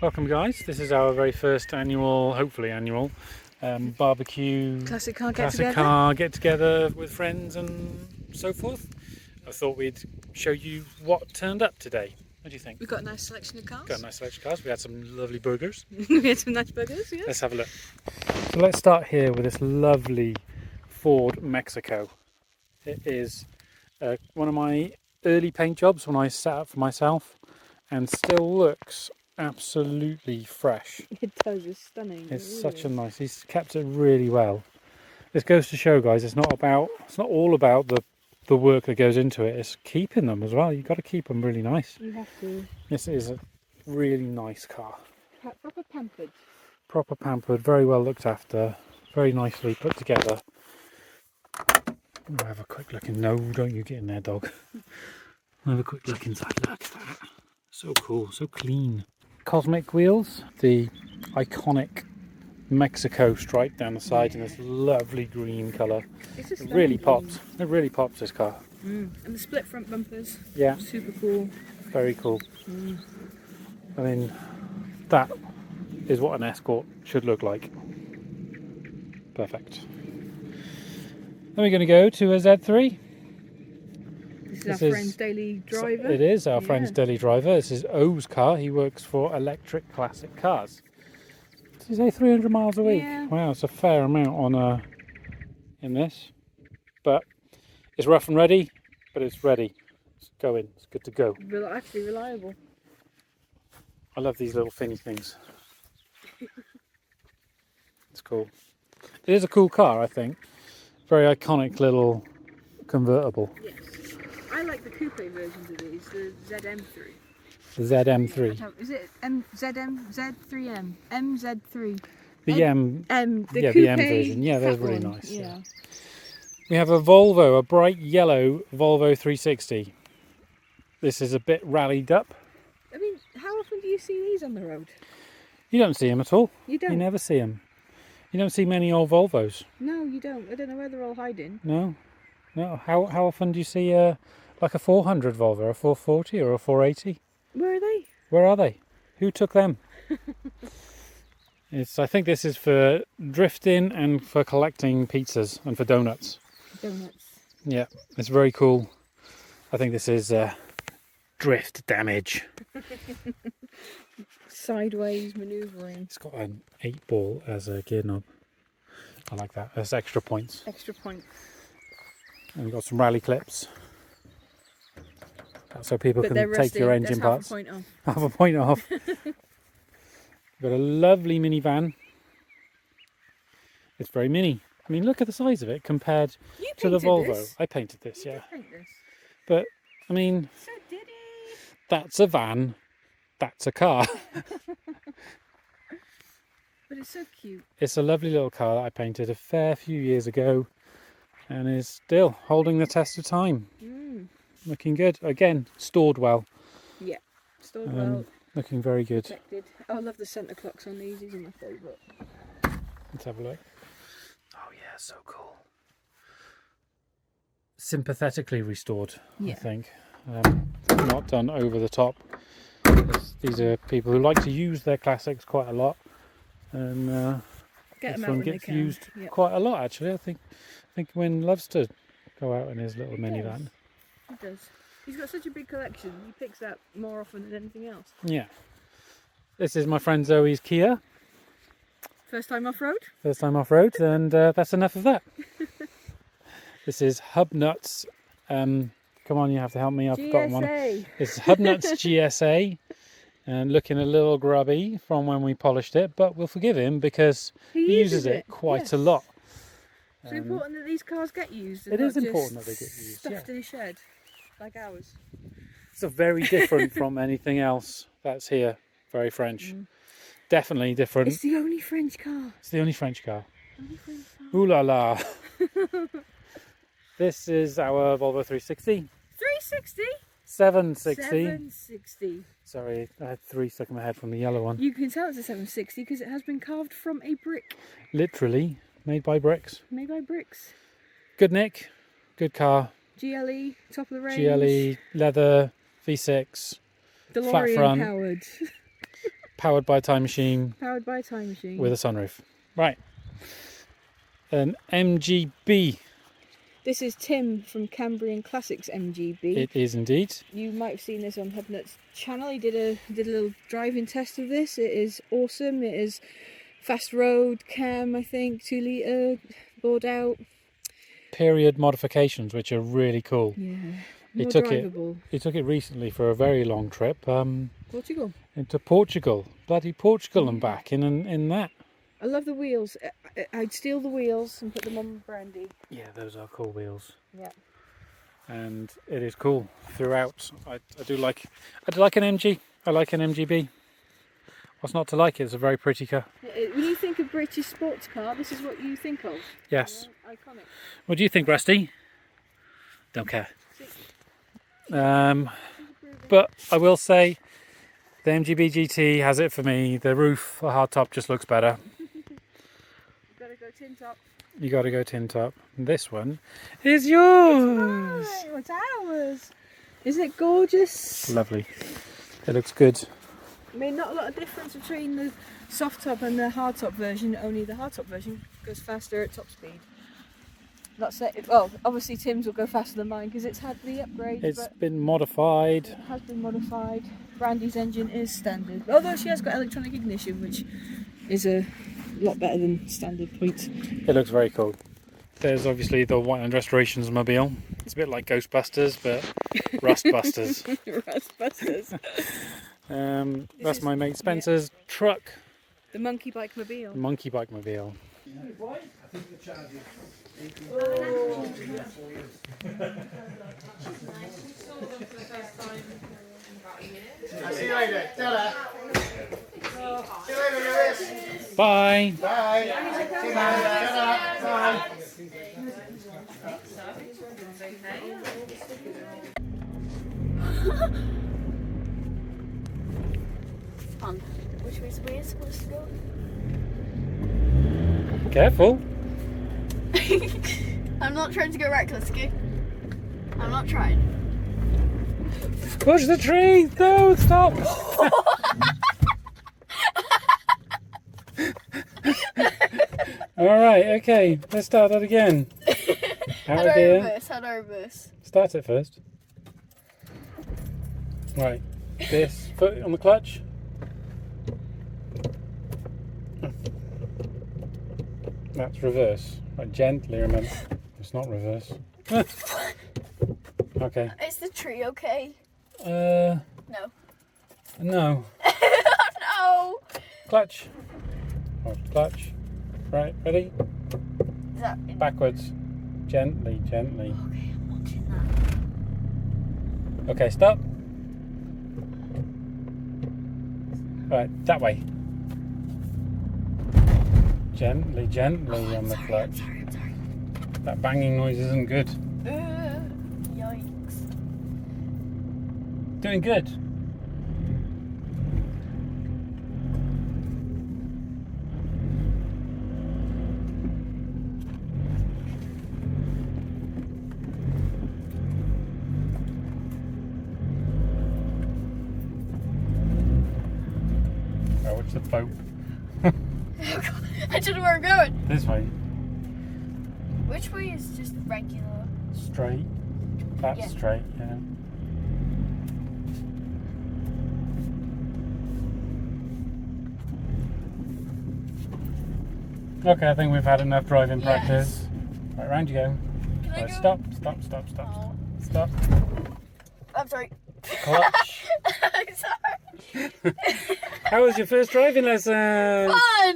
Welcome guys, this is our very first annual, hopefully annual, barbecue Classic car get together with friends and so forth. I thought we'd show you what turned up today. What do you think? We've got a nice selection of cars. Got a nice selection of cars. We had some lovely burgers. We had some nice burgers, yes. Let's have a look. So let's start here with this lovely Ford Mexico. It is one of my early paint jobs when I set up for myself and still looks absolutely fresh. It does, it's stunning. It's such a nice, he's kept it really well. This goes to show, guys, it's not all about the work that goes into it, it's keeping them as well. You've got to keep them really nice. You have to. This is a really nice car. Proper pampered. Proper pampered, very well looked after, very nicely put together. I'll have a quick look in. No, don't you get in there, dog. I'll have a quick look inside. Look at that. So cool, so clean. Cosmic wheels, the iconic Mexico stripe down the side in this lovely green colour. It really pops. It really pops, this car. And the split front bumpers. Yeah. Super cool. Very cool. I mean, that is what an Escort should look like. Perfect. Then we're going to go to a Z3. This is our friend's daily driver. It is our friend's daily driver. This is O's car. He works for Electric Classic Cars. Did you say 300 miles a week? Yeah. Wow, it's a fair amount on in this. But it's rough and ready, but it's ready. It's going. It's good to go. Actually reliable. I love these little finny things. It's cool. It is a cool car, I think. Very iconic little convertible. Yes. I like the coupe versions of these, the ZM3. The ZM3. Is it Z3M? MZ3. The M. The yeah, coupe the M version. Yeah, they're really one. nice. Yeah. We have a Volvo, a bright yellow Volvo 360. This is a bit rallied up. I mean, how often do you see these on the road? You don't see them at all. You don't? You never see them. You don't see many old Volvos. No, you don't. I don't know where they're all hiding. No. No. How often do you see like a 400 Volvo, a 440 or a 480? Where are they? Where are they? Who took them? I think this is for drifting and for collecting pizzas and for donuts. Donuts. Yeah, it's very cool. I think this is drift damage. Sideways manoeuvring. It's got an 8-ball as a gear knob. I like that. That's extra points. Extra point. And we've got some rally clips. So people But can take your engine parts. Half a point off. Half a point off. We've got a lovely minivan. It's very mini. I mean, look at the size of it compared to the Volvo. This? I painted this, yeah. You paint this. But, I mean, So did he? that's a van. That's a car. But it's so cute. It's a lovely little car that I painted a fair few years ago and is still holding the test of time. Looking good. Again, stored well. Yeah, stored well. Looking very good. Protected. Oh, I love the centre clocks on these. These are my favourite. Let's have a look. Oh yeah, so cool. Sympathetically restored, Yeah. I think. Not done over the top. These are people who like to use their classics quite a lot, and Get them this out one when they gets can. used quite a lot actually. I think Wynn loves to go out in his little minivan. He does. He's got such a big collection. He picks that more often than anything else. Yeah. This is my friend Zoe's Kia. First time off road. First time off road, and that's enough of that. This is Hubnuts. Come on, you have to help me. I've forgotten one. It's Hubnuts GSA, and looking a little grubby from when we polished it, but we'll forgive him because he uses it quite a lot. It's important that these cars get used. It is important that they get used. Stuffed in a shed, like ours. It's very different from anything else that's here. Very French. Definitely different. It's the only French car. It's the only French car. Ooh la la. This is our Volvo 360. 360? 760. 760. Sorry, I had 3 stuck in my head from the yellow one. You can tell it's a 760 because it has been carved from a brick. Literally made by bricks. Made by bricks. Good nick, good car. GLE, top of the range. GLE, leather, V6, flat DeLorean front, powered. Powered by a time machine. Powered by a time machine. With a sunroof. Right. An MGB. This is Tim from Cambrian Classics MGB. It is indeed. You might have seen this on Hubnut's channel. He did a little driving test of this. It is awesome. It is fast road cam, I think, 2 litre, bored out. Period modifications, which are really cool. Yeah. He took it recently for a very long trip. Portugal. Into Portugal. Bloody Portugal and back in that. I love the wheels. I'd steal the wheels and put them on brandy. Yeah, those are cool wheels. Yeah. And it is cool throughout. I do like an MG. I like an MGB. What's not to like it? It's a very pretty car. When you think of British sports car, this is what you think of. Yes. Iconic. What do you think, Rusty? Don't care. But I will say the MGB GT has it for me. The roof, the hardtop just looks better. Gotta go tin top. You got to go tin top. This one is yours. It's ours. Isn't it gorgeous? Lovely. It looks good. I mean, not a lot of difference between the soft top and the hard top version. Only the hard top version goes faster at top speed. Not say, well, obviously Tim's will go faster than mine because it's had the upgrade. It's been modified. It has been modified. Brandy's engine is standard, although she has got electronic ignition, which is a lot better than standard points. It looks very cool. There's obviously the Whiteland Restorations mobile. It's a bit like Ghostbusters, but Rustbusters. Rustbusters. That's my mate Spencer's truck. The monkey bike mobile. Monkey bike mobile. I'll see you later. Ta-da. See you later, Lewis. Bye. Bye. See you later. Ta-da. Bye. Fun. Which way is we supposed to go? Careful. I'm not trying to go reckless, okay? I'm not trying. Push the tree! No, stop! Alright, okay, let's start that again. How do I reverse? How do I reverse? Start it first. Right, this foot on the clutch. That's reverse. Right, gently, remember. It's not reverse. Okay. Is the tree okay? No. No. No! Clutch. Oh, clutch. Right, ready? Is that in... Backwards. Gently, gently. Okay, I'm watching that. Okay, stop. Right, that way. Gently, gently on the clutch. I'm sorry. That banging noise isn't good. Yikes. Doing good. Oh, what's the boat? I don't know where I'm going. This way. Which way is just regular? Straight. That's Yeah. straight, yeah. Okay, I think we've had enough driving practice. Right, round you go. Can I Right, go? stop. Oh. Stop. I'm sorry. Clutch. I'm sorry. How was your first driving lesson? Fun!